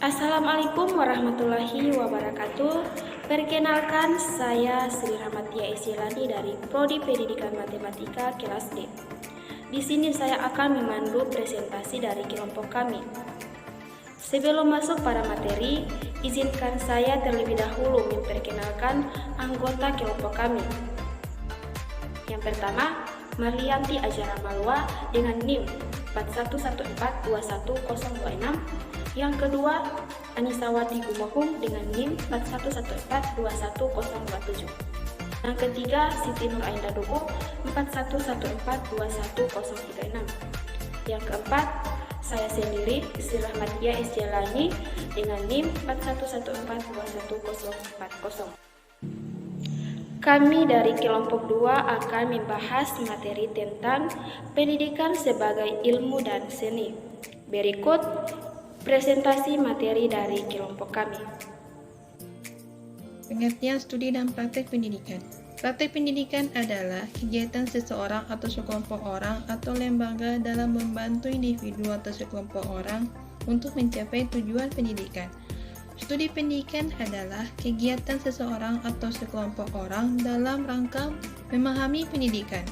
Assalamualaikum warahmatullahi wabarakatuh. Perkenalkan, saya Sri Rahmatia Isilani dari Prodi Pendidikan Matematika kelas D. Di sini saya akan memandu presentasi dari kelompok kami. Sebelum masuk pada materi, izinkan saya terlebih dahulu memperkenalkan anggota kelompok kami. Yang pertama, Marlianti Ajara Malwa dengan NIM 4114210026. Yang kedua, Anisawati Gumohung dengan NIM 4114210027. Yang ketiga, Siti Nur Ainda Duku 4114210036. Yang keempat, saya sendiri, Sri Rahmatia Jalani dengan NIM 4114210040. Kami dari kelompok 2 akan membahas materi tentang pendidikan sebagai ilmu dan seni. Berikut presentasi materi dari kelompok kami. Pengertian studi dan praktek pendidikan. Praktek pendidikan adalah kegiatan seseorang atau sekelompok orang atau lembaga dalam membantu individu atau sekelompok orang untuk mencapai tujuan pendidikan. Studi pendidikan adalah kegiatan seseorang atau sekelompok orang dalam rangka memahami pendidikan.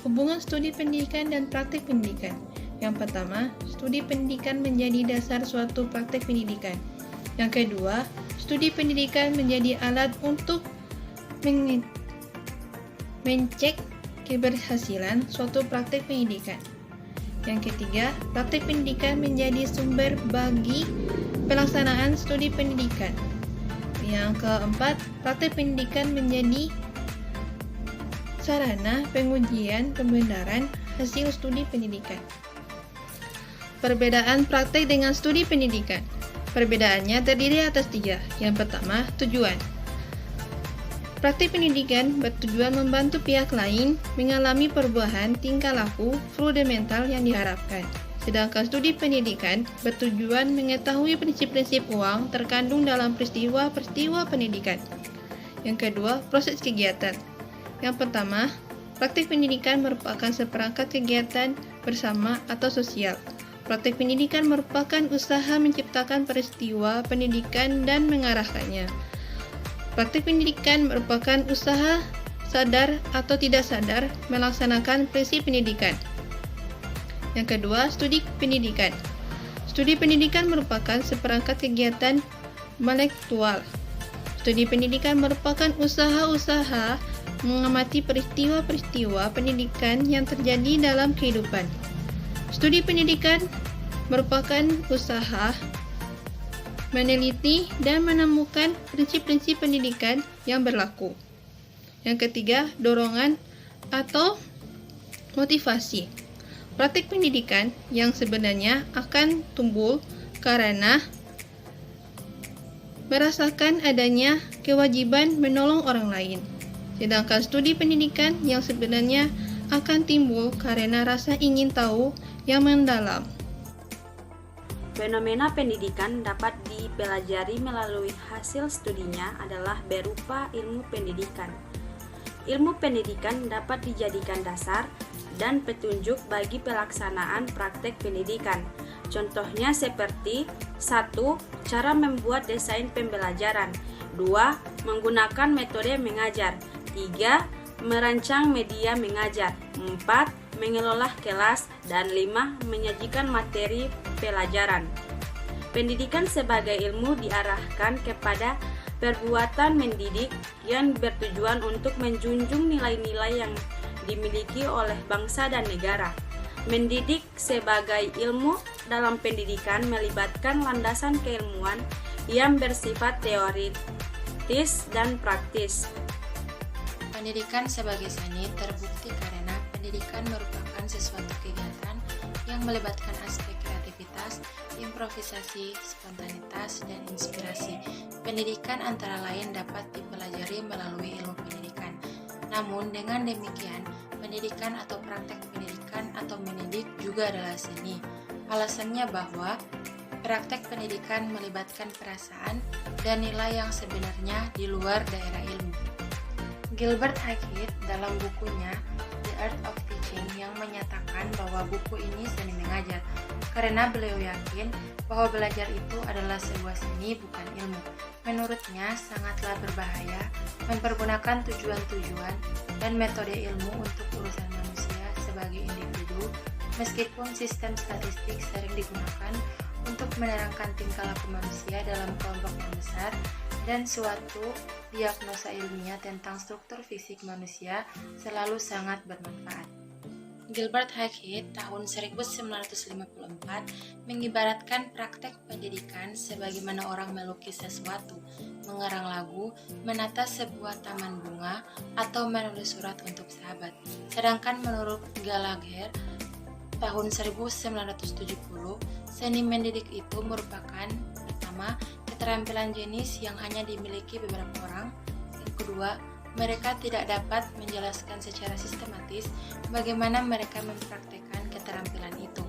Hubungan studi pendidikan dan praktek pendidikan. Yang pertama, studi pendidikan menjadi dasar suatu praktek pendidikan. Yang kedua, studi pendidikan menjadi alat untuk mencek keberhasilan suatu praktek pendidikan. Yang ketiga, praktek pendidikan menjadi sumber bagi pelaksanaan studi pendidikan. Yang keempat, praktek pendidikan menjadi sarana pengujian kebenaran hasil studi pendidikan. Perbedaan praktek dengan studi pendidikan. Perbedaannya terdiri atas 3. Yang pertama, tujuan. Praktek pendidikan bertujuan membantu pihak lain mengalami perubahan tingkah laku fundamental yang diharapkan. Sedangkan studi pendidikan bertujuan mengetahui prinsip-prinsip uang terkandung dalam peristiwa-peristiwa pendidikan. Yang kedua, proses kegiatan. Yang pertama, praktek pendidikan merupakan seperangkat kegiatan bersama atau sosial. Praktek pendidikan merupakan usaha menciptakan peristiwa pendidikan dan mengarahkannya. Praktek pendidikan merupakan usaha sadar atau tidak sadar melaksanakan prinsip pendidikan. Yang kedua, studi pendidikan. Studi pendidikan merupakan seperangkat kegiatan intelektual. Studi pendidikan merupakan usaha-usaha mengamati peristiwa-peristiwa pendidikan yang terjadi dalam kehidupan. Studi pendidikan merupakan usaha meneliti dan menemukan prinsip-prinsip pendidikan yang berlaku. Yang ketiga, dorongan atau motivasi. Praktek pendidikan yang sebenarnya akan tumbuh karena merasakan adanya kewajiban menolong orang lain. Sedangkan studi pendidikan yang sebenarnya akan timbul karena rasa ingin tahu yang mendalam. Fenomena pendidikan dapat dipelajari melalui hasil studinya adalah berupa ilmu pendidikan. Ilmu pendidikan dapat dijadikan dasar dan petunjuk bagi pelaksanaan praktek pendidikan. Contohnya seperti 1. Cara membuat desain pembelajaran. 2. Menggunakan metode mengajar. 3. Merancang media mengajar. 4. Mengelola kelas. Dan 5. Menyajikan materi pelajaran. Pendidikan sebagai ilmu diarahkan kepada perbuatan mendidik yang bertujuan untuk menjunjung nilai-nilai yang dimiliki oleh bangsa dan negara. Mendidik sebagai ilmu dalam pendidikan melibatkan landasan keilmuan yang bersifat teoritis dan praktis. Pendidikan sebagai seni terbukti karena pendidikan merupakan sesuatu kegiatan yang melibatkan aspek kreativitas, improvisasi, spontanitas, dan inspirasi. Pendidikan antara lain dapat dipelajari melalui ilmu pendidikan. Namun dengan demikian, pendidikan atau praktek pendidikan atau mendidik juga adalah seni. Alasannya bahwa praktek pendidikan melibatkan perasaan dan nilai yang sebenarnya di luar daerah ilmu. Gilbert Hackett dalam bukunya The Art of menyatakan bahwa buku ini seni mengajar, karena beliau yakin bahwa belajar itu adalah sebuah seni bukan ilmu. Menurutnya sangatlah berbahaya mempergunakan tujuan-tujuan dan metode ilmu untuk urusan manusia sebagai individu, meskipun sistem statistik sering digunakan untuk menerangkan tingkah laku manusia dalam kelompok yang besar, dan suatu diagnosa ilmiah tentang struktur fisik manusia selalu sangat bermanfaat. Gilbert Hackett tahun 1954 mengibaratkan praktek pendidikan sebagaimana orang melukis sesuatu, mengarang lagu, menata sebuah taman bunga, atau menulis surat untuk sahabat. Sedangkan menurut Gallagher tahun 1970, seni mendidik itu merupakan pertama, keterampilan jenis yang hanya dimiliki beberapa orang. Yang kedua, mereka tidak dapat menjelaskan secara sistematis bagaimana mereka mempraktekkan keterampilan itu.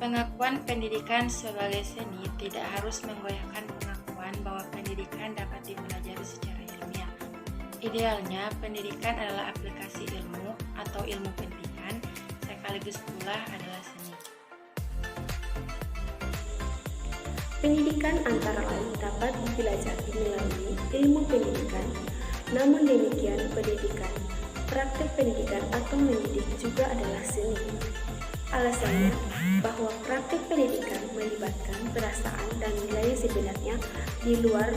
Pengakuan pendidikan sebagai seni tidak harus menggoyahkan pengakuan bahwa pendidikan dapat dipelajari secara ilmiah. Idealnya, pendidikan adalah aplikasi ilmu atau ilmu pendidikan, sekaligus pula adalah seni. Pendidikan antara lain dapat dipelajari melalui ilmu pendidikan. Namun demikian, pendidikan, praktek pendidikan atau mendidik juga adalah seni. Alasannya bahwa praktek pendidikan melibatkan perasaan dan nilai sebenarnya di luar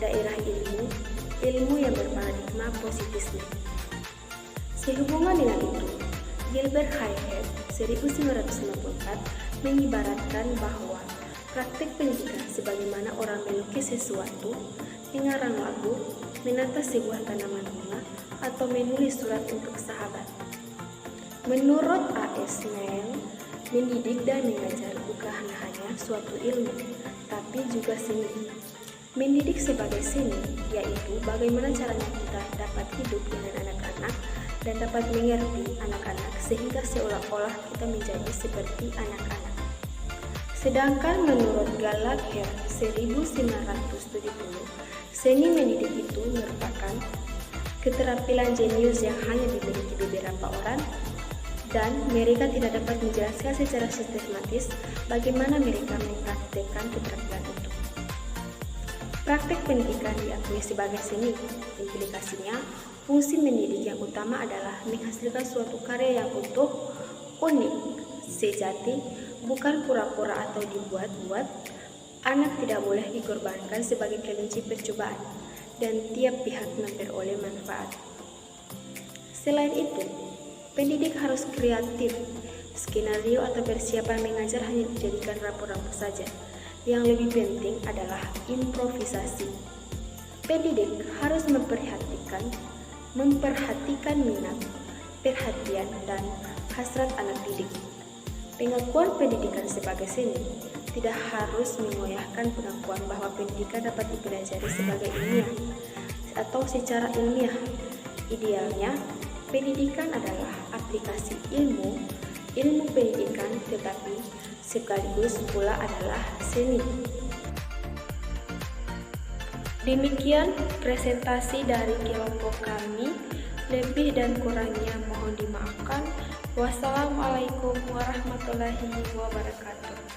daerah ilmu yang berparadigma positivisme. Sehubungan dengan itu, Gilbert Hackett 1954 mengibaratkan bahwa praktek pendidikan sebagaimana orang melukis sesuatu, mengarang lagu, menata sebuah tanaman bunga, atau menulis surat untuk sahabat. Menurut A.S. Neil, mendidik dan mengajar bukan hanya suatu ilmu, tapi juga seni. Mendidik sebagai seni, yaitu bagaimana caranya kita dapat hidup dengan anak-anak dan dapat mengerti anak-anak sehingga seolah-olah kita menjadi seperti anak-anak. Sedangkan menurut Gallagher 1970, seni mendidik itu merupakan keterampilan jenius yang hanya dimiliki beberapa orang dan mereka tidak dapat menjelaskan secara sistematis bagaimana mereka mempraktekkan keterampilan itu. Praktek pendidikan diakui sebagai seni. Implikasinya, fungsi mendidik yang utama adalah menghasilkan suatu karya yang utuh, unik, sejati, bukan pura-pura atau dibuat-buat. Anak tidak boleh dikorbankan sebagai kelinci percobaan, dan tiap pihak memperoleh manfaat. Selain itu, pendidik harus kreatif. Skenario atau persiapan mengajar hanya dijadikan rapor-rapor saja. Yang lebih penting adalah improvisasi. Pendidik harus memperhatikan minat, perhatian, dan hasrat anak didik. Pengakuan pendidikan sebagai seni tidak harus mengoyahkan pengakuan bahwa pendidikan dapat dipelajari sebagai ilmiah atau secara ilmiah. Idealnya, pendidikan adalah aplikasi ilmu pendidikan, tetapi sekaligus pula adalah seni. Demikian presentasi dari kelompok kami. Lebih dan kurangnya mohon dimaafkan. Wassalamualaikum warahmatullahi wabarakatuh.